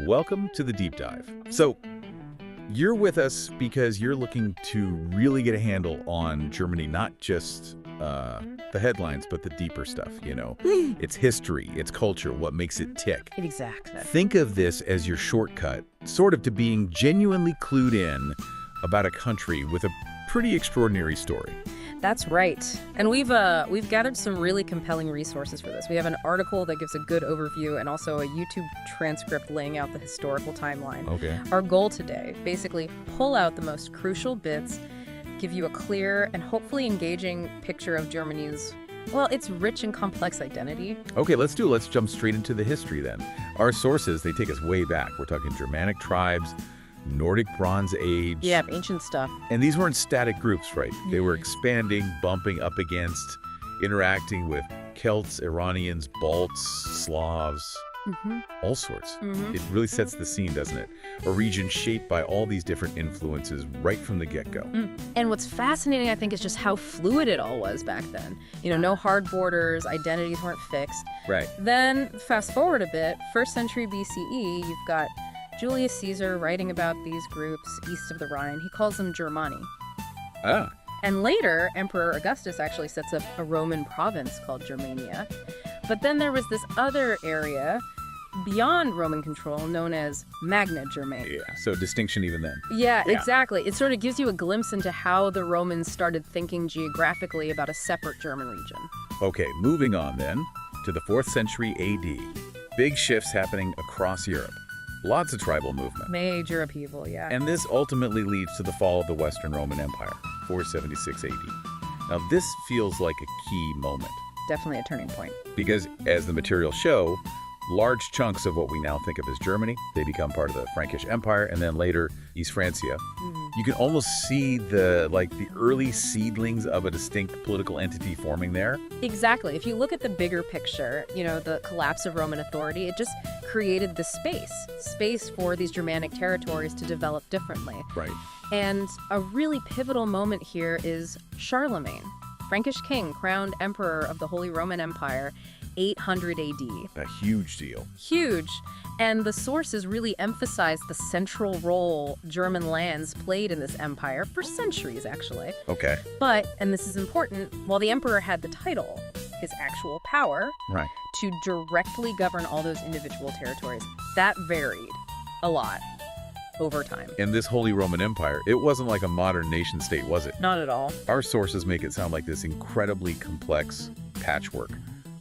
Welcome to the deep dive. So, you're with us because you're looking to really get a handle on Germany, not just the headlines, but the deeper stuff, its history, its culture, what makes it tick. Exactly. Think of this as your shortcut, sort of to being genuinely clued in about a country with a pretty extraordinary story. That's right. And we've gathered some really compelling resources for this. We have an article that gives a good overview and also a YouTube transcript laying out the historical timeline. Okay. Our goal today, basically pull out the most crucial bits, give you a clear and hopefully engaging picture of Germany's, well, its rich and complex identity. Okay, let's jump straight into the history then. Our sources, they take us way back. We're talking Germanic tribes, Nordic Bronze Age. Yeah, ancient stuff. And these weren't static groups, right? They were expanding, bumping up against, interacting with Celts, Iranians, Balts, Slavs, all sorts. It really sets the scene, doesn't it? A region shaped by all these different influences right from the get-go. And what's fascinating, I think, is just how fluid it all was back then. No hard borders, identities weren't fixed. Right. Then, fast forward a bit, 1st century BCE, you've got Julius Caesar writing about these groups east of the Rhine. He calls them Germani. Ah. And later, Emperor Augustus actually sets up a Roman province called Germania. But then there was this other area beyond Roman control known as Magna Germania. Yeah, so distinction even then. Yeah, exactly. It sort of gives you a glimpse into how the Romans started thinking geographically about a separate German region. Okay, moving on then to the 4th century AD. Big shifts happening across Europe. Lots of tribal movement. Major upheaval, yeah. And this ultimately leads to the fall of the Western Roman Empire, 476 AD. Now, this feels like a key moment. Definitely a turning point. Because, as the materials show, large chunks of what we now think of as Germany, they become part of the Frankish Empire, and then later, East Francia. You can almost see the early seedlings of a distinct political entity forming there. Exactly. If you look at the bigger picture, the collapse of Roman authority, it just created the space for these Germanic territories to develop differently. Right. And a really pivotal moment here is Charlemagne, Frankish king, crowned emperor of the Holy Roman Empire, 800 AD. A huge deal. Huge. And the sources really emphasize the central role German lands played in this empire for centuries, actually. Okay. But, and this is important, while the emperor had the title, his actual power to directly govern all those individual territories, that varied a lot over time. In this Holy Roman Empire, it wasn't like a modern nation state, was it? Not at all. Our sources make it sound like this incredibly complex patchwork.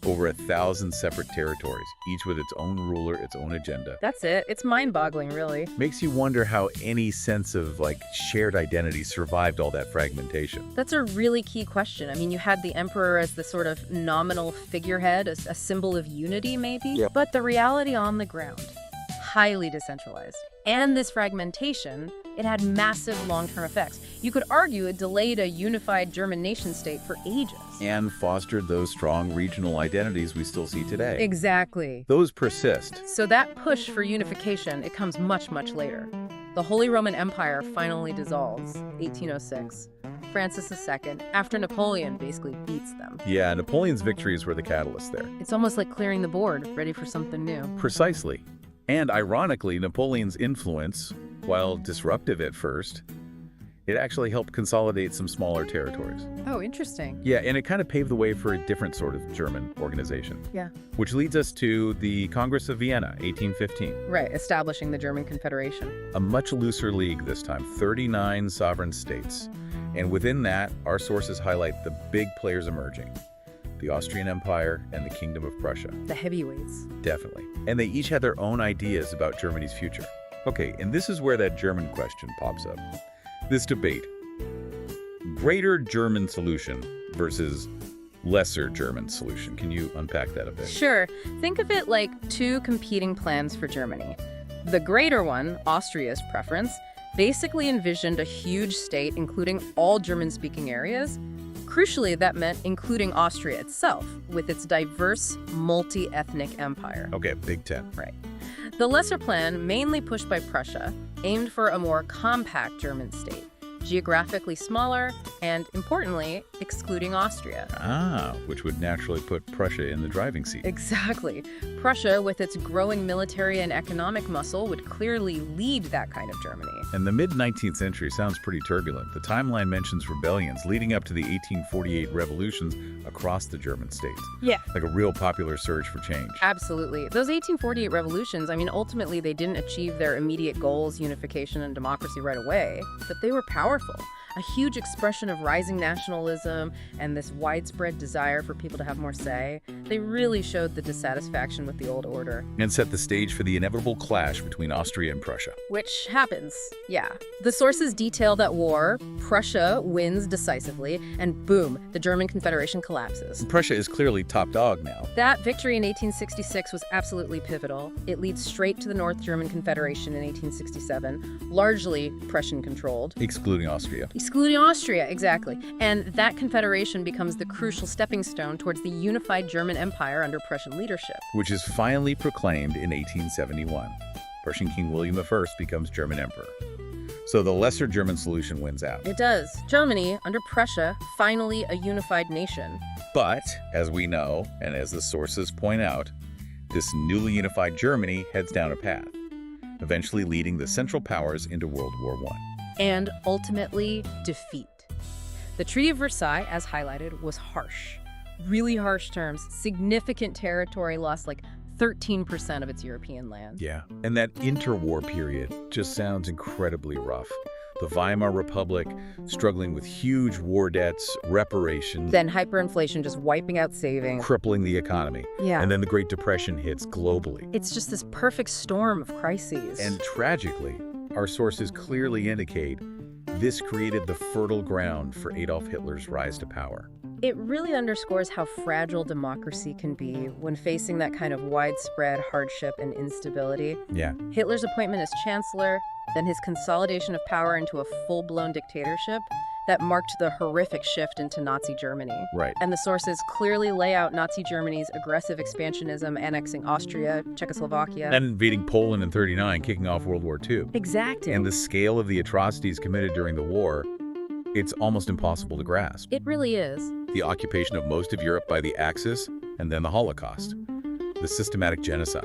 Over 1,000 separate territories, each with its own ruler, its own agenda. That's it. It's mind-boggling, really. Makes you wonder how any sense of shared identity survived all that fragmentation. That's a really key question. I mean, you had the emperor as the sort of nominal figurehead, a symbol of unity, maybe. Yeah. But the reality on the ground, highly decentralized. And this fragmentation, it had massive long-term effects. You could argue it delayed a unified German nation-state for ages. And fostered those strong regional identities we still see today. Exactly. Those persist. So that push for unification, it comes much, much later. The Holy Roman Empire finally dissolves, 1806. Francis II, after Napoleon basically beats them. Yeah, Napoleon's victories were the catalyst there. It's almost like clearing the board, ready for something new. Precisely. And ironically, Napoleon's influence, while disruptive at first, it actually helped consolidate some smaller territories. Oh, interesting. Yeah, and it kind of paved the way for a different sort of German organization. Yeah. Which leads us to the Congress of Vienna, 1815. Right, establishing the German Confederation. A much looser league this time, 39 sovereign states. And within that, our sources highlight the big players emerging. The Austrian Empire and the Kingdom of Prussia. The heavyweights. Definitely. And they each had their own ideas about Germany's future. Okay, and this is where that German question pops up. This debate. Greater German solution versus lesser German solution. Can you unpack that a bit? Sure. Think of it like two competing plans for Germany. The greater one, Austria's preference, basically envisioned a huge state including all German-speaking areas. Crucially, that meant including Austria itself, with its diverse, multi-ethnic empire. Okay, Big Ten. Right. The lesser plan, mainly pushed by Prussia, aimed for a more compact German state, geographically smaller, and, importantly, excluding Austria. Ah, which would naturally put Prussia in the driving seat. Exactly. Prussia, with its growing military and economic muscle, would clearly lead that kind of Germany. And the mid-19th century sounds pretty turbulent. The timeline mentions rebellions leading up to the 1848 revolutions across the German states. Yeah. Like a real popular surge for change. Absolutely. Those 1848 revolutions, ultimately they didn't achieve their immediate goals, unification and democracy right away, but they were powerful. A huge expression of rising nationalism and this widespread desire for people to have more say. They really showed the dissatisfaction with the old order. And set the stage for the inevitable clash between Austria and Prussia. Which happens, yeah. The sources detail that war, Prussia wins decisively, and boom, the German Confederation collapses. Prussia is clearly top dog now. That victory in 1866 was absolutely pivotal. It leads straight to the North German Confederation in 1867, largely Prussian-controlled. Excluding Austria. Excluding Austria, exactly. And that confederation becomes the crucial stepping stone towards the unified German Empire under Prussian leadership. Which is finally proclaimed in 1871. Prussian King William I becomes German Emperor. So the lesser German solution wins out. It does. Germany, under Prussia, finally a unified nation. But, as we know, and as the sources point out, this newly unified Germany heads down a path, eventually leading the Central Powers into World War I. And ultimately, defeat. The Treaty of Versailles, as highlighted, was harsh. Really harsh terms, significant territory loss, like 13% of its European land. Yeah, and that interwar period just sounds incredibly rough. The Weimar Republic struggling with huge war debts, reparations. Then hyperinflation just wiping out savings. Crippling the economy. Yeah. And then the Great Depression hits globally. It's just this perfect storm of crises. And tragically, our sources clearly indicate this created the fertile ground for Adolf Hitler's rise to power. It really underscores how fragile democracy can be when facing that kind of widespread hardship and instability. Yeah. Hitler's appointment as chancellor, then his consolidation of power into a full-blown dictatorship, that marked the horrific shift into Nazi Germany. Right. And the sources clearly lay out Nazi Germany's aggressive expansionism, annexing Austria, Czechoslovakia. And invading Poland in '39, kicking off World War II. Exactly. And the scale of the atrocities committed during the war, it's almost impossible to grasp. It really is. The occupation of most of Europe by the Axis, and then the Holocaust. The systematic genocide.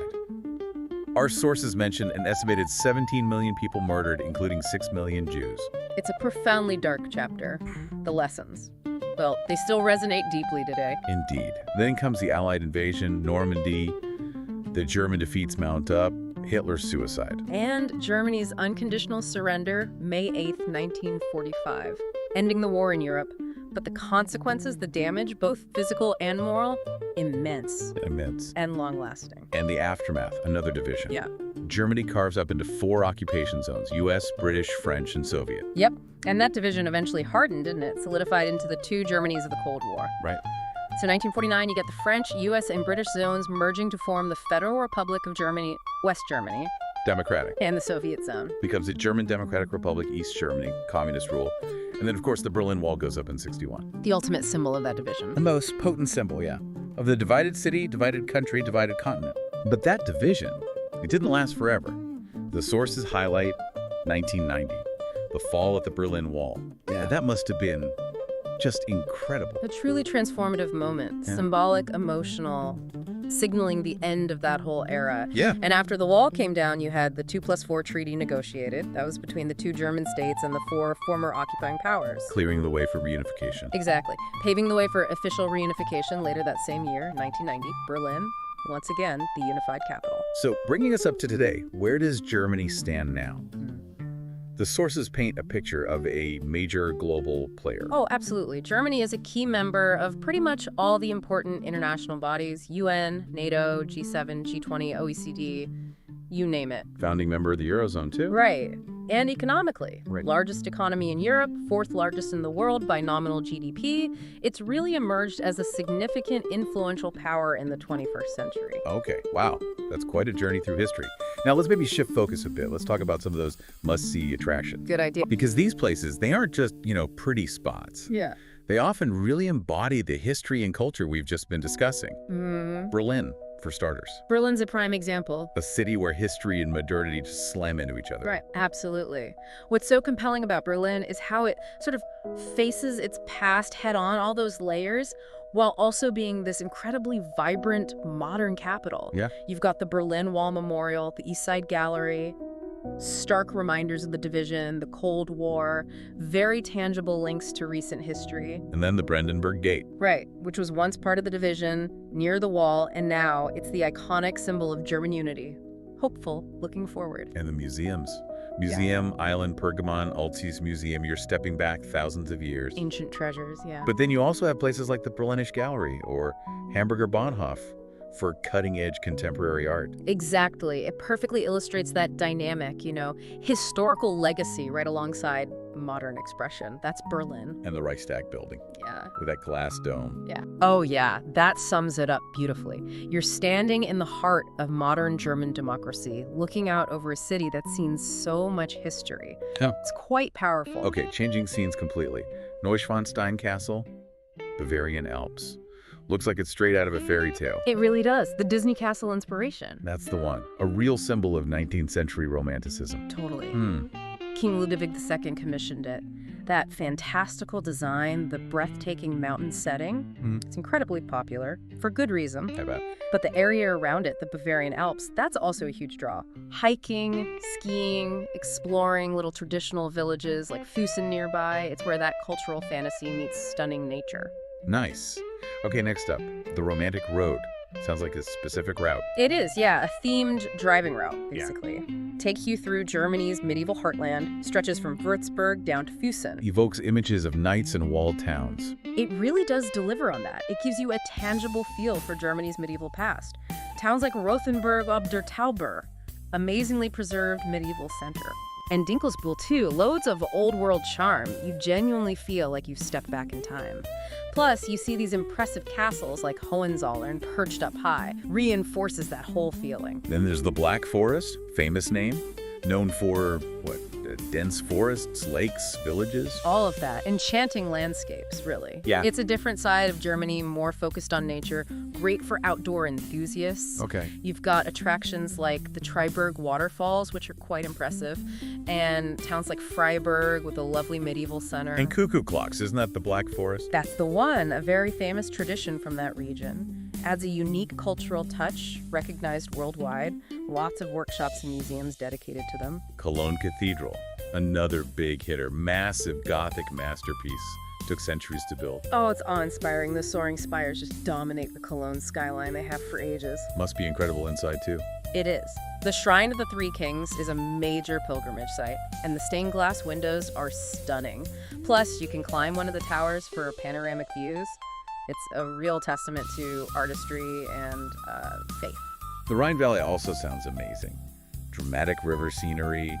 Our sources mention an estimated 17 million people murdered, including 6 million Jews. It's a profoundly dark chapter. The lessons. Well, they still resonate deeply today. Indeed. Then comes the Allied invasion, Normandy, the German defeats mount up, Hitler's suicide. And Germany's unconditional surrender, May 8th, 1945, ending the war in Europe. But the consequences, the damage, both physical and moral, immense. Immense. And long-lasting. And the aftermath, another division. Yeah. Germany carves up into 4 occupation zones, US, British, French, and Soviet. Yep. And that division eventually hardened, didn't it? Solidified into the 2 Germanys of the Cold War. Right. So 1949, you get the French, US, and British zones merging to form the Federal Republic of Germany, West Germany. Democratic. And the Soviet zone. Becomes the German Democratic Republic, East Germany, communist rule. And then, of course, the Berlin Wall goes up in '61. The ultimate symbol of that division. The most potent symbol, yeah, of the divided city, divided country, divided continent. But that division, it didn't last forever. The sources highlight 1990, the fall of the Berlin Wall. Yeah, that must have been just incredible. A truly transformative moment, symbolic, emotional, signaling the end of that whole era. Yeah. And after the wall came down, you had the 2+4 treaty negotiated. That was between the 2 German states and the 4 former occupying powers. Clearing the way for reunification. Exactly. Paving the way for official reunification later that same year, 1990, Berlin, once again, the unified capital. So, bringing us up to today, where does Germany stand now? The sources paint a picture of a major global player. Oh, absolutely. Germany is a key member of pretty much all the important international bodies, UN, NATO, G7, G20, OECD, you name it. Founding member of the Eurozone, too. Right. And economically. Right. Largest economy in Europe, 4th largest in the world by nominal GDP. It's really emerged as a significant influential power in the 21st century. Okay, wow. That's quite a journey through history. Now, let's maybe shift focus a bit. Let's talk about some of those must-see attractions. Good idea. Because these places, they aren't just, pretty spots. Yeah. They often really embody the history and culture we've just been discussing. Berlin, for starters. Berlin's a prime example. A city where history and modernity just slam into each other. Right, absolutely. What's so compelling about Berlin is how it sort of faces its past head-on, all those layers, while also being this incredibly vibrant, modern capital. Yeah. You've got the Berlin Wall Memorial, the East Side Gallery, stark reminders of the division, the Cold War, very tangible links to recent history. And then the Brandenburg Gate. Right, which was once part of the division, near the wall, and now it's the iconic symbol of German unity. Hopeful, looking forward. And the museums. Museum, Island, Pergamon, Altes Museum, you're stepping back thousands of years. Ancient treasures, yeah. But then you also have places like the Berlinische Gallery or Hamburger Bahnhof for cutting-edge contemporary art. Exactly. It perfectly illustrates that dynamic, historical legacy right alongside modern expression. That's Berlin. And the Reichstag building Yeah. with that glass dome. Yeah. Oh, yeah. That sums it up beautifully. You're standing in the heart of modern German democracy, looking out over a city that's seen so much history. Yeah. It's quite powerful. Okay, changing scenes completely. Neuschwanstein Castle, Bavarian Alps. Looks like it's straight out of a fairy tale. It really does. The Disney Castle inspiration. That's the one. A real symbol of 19th century romanticism. Totally. King Ludwig II commissioned it. That fantastical design, the breathtaking mountain setting, it's incredibly popular, for good reason. I bet. But the area around it, the Bavarian Alps, that's also a huge draw. Hiking, skiing, exploring little traditional villages like Füssen nearby. It's where that cultural fantasy meets stunning nature. Nice. Okay, next up, the Romantic Road. Sounds like a specific route. It is, yeah, a themed driving route, basically. Takes you through Germany's medieval heartland, stretches from Würzburg down to Füssen. Evokes images of knights and walled towns. It really does deliver on that. It gives you a tangible feel for Germany's medieval past. Towns like Rothenburg ob der Tauber, amazingly preserved medieval center. And Dinkelsbühl, too, loads of old-world charm. You genuinely feel like you've stepped back in time. Plus, you see these impressive castles like Hohenzollern perched up high. Reinforces that whole feeling. Then there's the Black Forest, famous name, known for, dense forests, lakes, villages? All of that. Enchanting landscapes, really. Yeah. It's a different side of Germany, more focused on nature, great for outdoor enthusiasts. Okay. You've got attractions like the Triberg waterfalls, which are quite impressive, and towns like Freiburg with a lovely medieval center. And cuckoo clocks, isn't that the Black Forest? That's the one, a very famous tradition from that region. Adds a unique cultural touch, recognized worldwide. Lots of workshops and museums dedicated to them. Cologne Cathedral, another big hitter, massive Gothic masterpiece. Took centuries to build. Oh, it's awe-inspiring. The soaring spires just dominate the Cologne skyline they have for ages. Must be incredible inside, too. It is. The Shrine of the Three Kings is a major pilgrimage site, and the stained glass windows are stunning. Plus, you can climb one of the towers for panoramic views. It's a real testament to artistry and faith. The Rhine Valley also sounds amazing. Dramatic river scenery,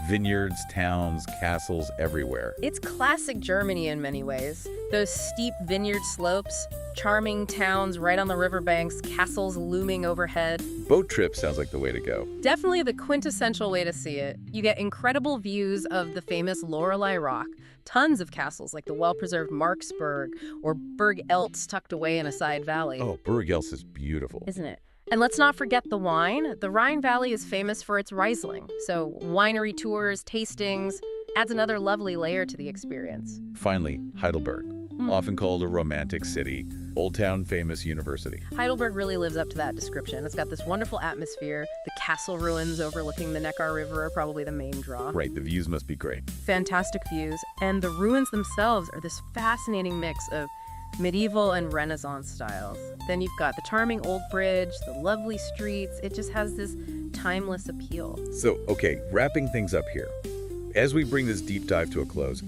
vineyards, towns, castles everywhere. It's classic Germany in many ways. Those steep vineyard slopes, charming towns right on the riverbanks, castles looming overhead. Boat trip sounds like the way to go. Definitely the quintessential way to see it. You get incredible views of the famous Lorelei Rock, tons of castles like the well-preserved Marksburg or Burg Eltz tucked away in a side valley. Oh, Burg Eltz is beautiful. Isn't it? And let's not forget the wine. The Rhine Valley is famous for its Riesling, so winery tours, tastings, adds another lovely layer to the experience. Finally, Heidelberg, often called a romantic city, Old Town famous university. Heidelberg really lives up to that description. It's got this wonderful atmosphere. The castle ruins overlooking the Neckar River are probably the main draw. Right, the views must be great. Fantastic views. And the ruins themselves are this fascinating mix of medieval and Renaissance styles. Then you've got the charming old bridge, the lovely streets. It just has this timeless appeal. So, okay, wrapping things up here. As we bring this deep dive to a close,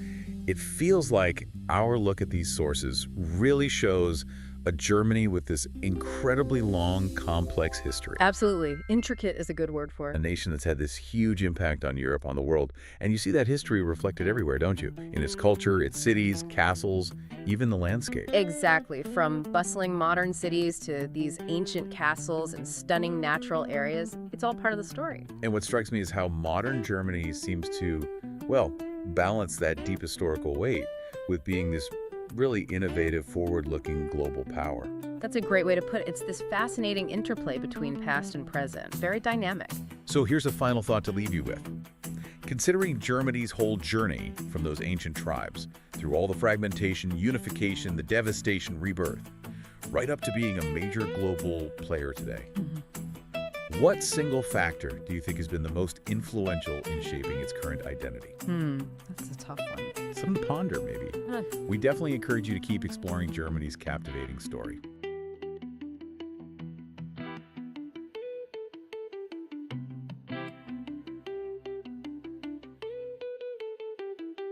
it feels like our look at these sources really shows a Germany with this incredibly long, complex history. Absolutely. Intricate is a good word for A it. nation that's had this huge impact on Europe, on the world. And you see that history reflected everywhere, don't you? In its culture, its cities, castles, even the landscape. Exactly. From bustling modern cities to these ancient castles and stunning natural areas, it's all part of the story. And what strikes me is how modern Germany seems to, well, balance that deep historical weight with being this really innovative, forward-looking global power. That's a great way to put it. It's this fascinating interplay between past and present. Very dynamic. So here's a final thought to leave you with. Considering Germany's whole journey from those ancient tribes, through all the fragmentation, unification, the devastation, rebirth, right up to being a major global player today, what single factor do you think has been the most influential in shaping its current identity? That's a tough one. Something to ponder, maybe. We definitely encourage you to keep exploring Germany's captivating story.